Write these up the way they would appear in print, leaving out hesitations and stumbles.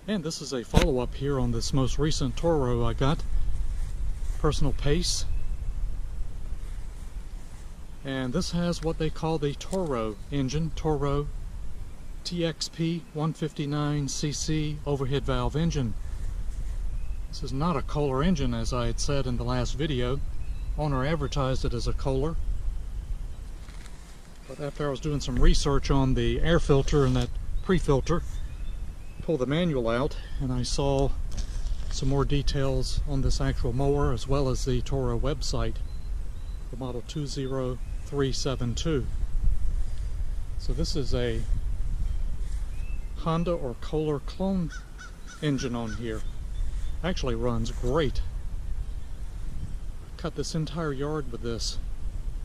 And this is a follow-up here on this most recent Toro I got, Personal Pace. And this has what they call the Toro engine, Toro TXP 159cc overhead valve engine. This is not a Kohler engine, as I had said in the last video. Owner advertised it as a Kohler. But after I was doing some research on the air filter and that pre-filter, pulled the manual out and I saw some more details on this actual mower as well as the Toro website, the model 20372. So this is a Honda or Kohler clone engine on here. Actually runs great. Cut this entire yard with this,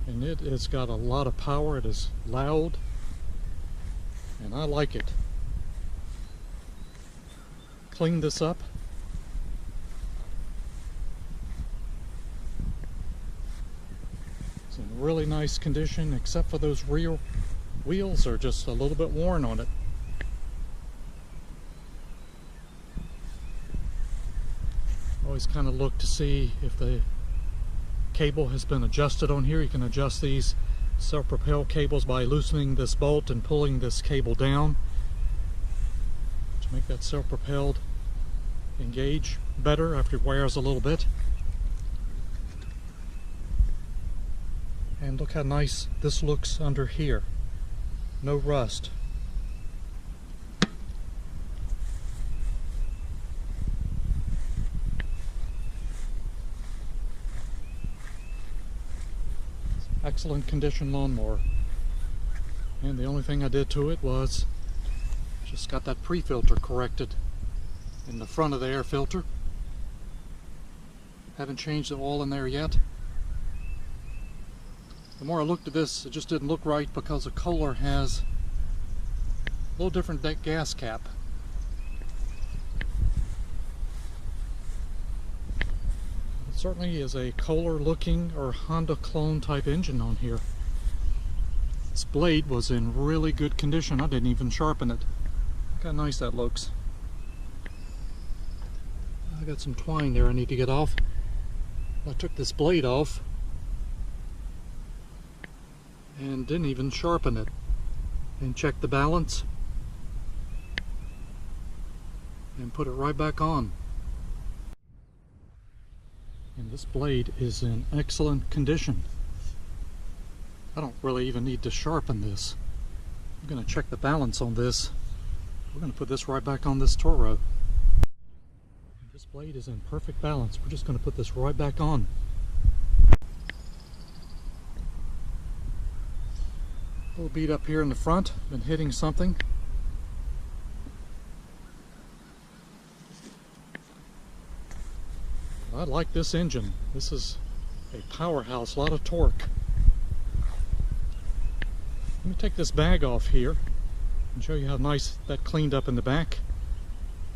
and it has got a lot of power. It is loud and I like it. Clean this up. It's in really nice condition, except for those rear wheels are just a little bit worn on it. Always kind of look to see if the cable has been adjusted on here. You can adjust these self-propel cables by loosening this bolt and pulling this cable down to make that self-propelled engage better after it wears a little bit. And look how nice this looks under here. No rust. Excellent condition lawnmower. And the only thing I did to it was just got that pre-filter corrected in the front of the air filter. Haven't changed the oil in there yet. The more I looked at this, it just didn't look right because the Kohler has a little different gas cap. It certainly is a Kohler looking or Honda clone type engine on here. This blade was in really good condition. I didn't even sharpen it. Look how nice that looks. I got some twine there I need to get off. I took this blade off and didn't even sharpen it, and checked the balance and put it right back on. And this blade is in excellent condition. I don't really even need to sharpen this. I'm going to check the balance on this. We're going to put this right back on this Toro. This blade is in perfect balance. We're just going to put this right back on. A little beat up here in the front. Been hitting something. I like this engine. This is a powerhouse, a lot of torque. Let me take this bag off here and show you how nice that cleaned up in the back,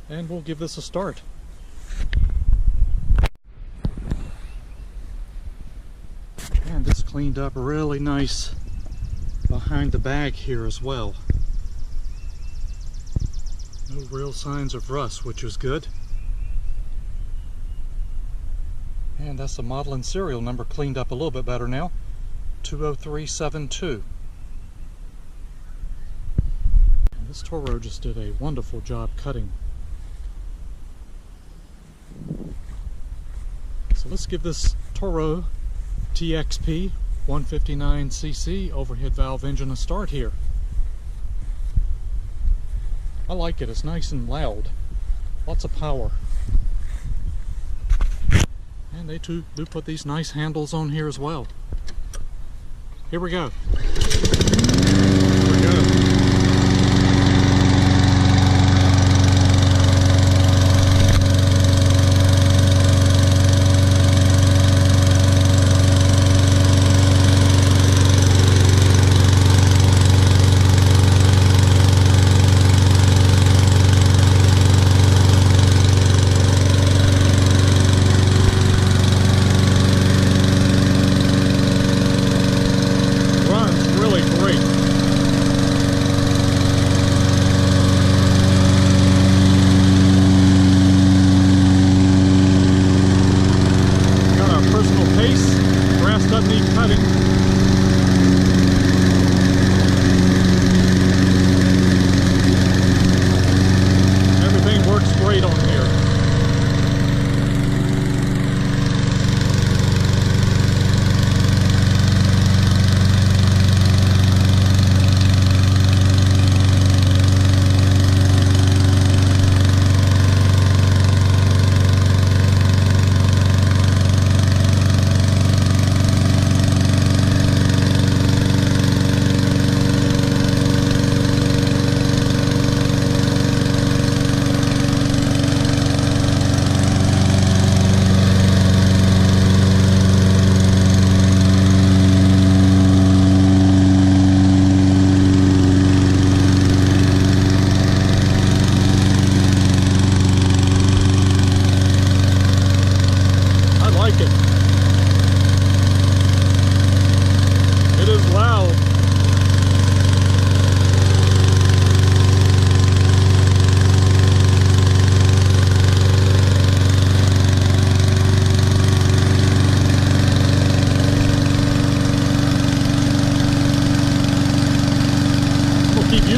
and we'll give this a start. And this cleaned up really nice behind the bag here as well. No real signs of rust, which is good. And that's the model and serial number cleaned up a little bit better now. 20372. And this Toro just did a wonderful job cutting. So let's give this Toro TXP 159cc overhead valve engine a start here. I like it. It's nice and loud. Lots of power. And they do put these nice handles on here as well. Here we go. Here we go. Runs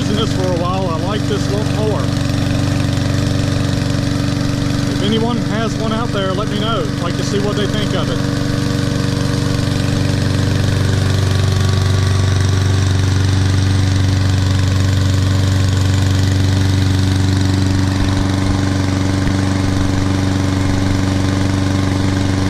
using this for a while. I like this mower. If anyone has one out there, let me know. I'd like to see what they think of it.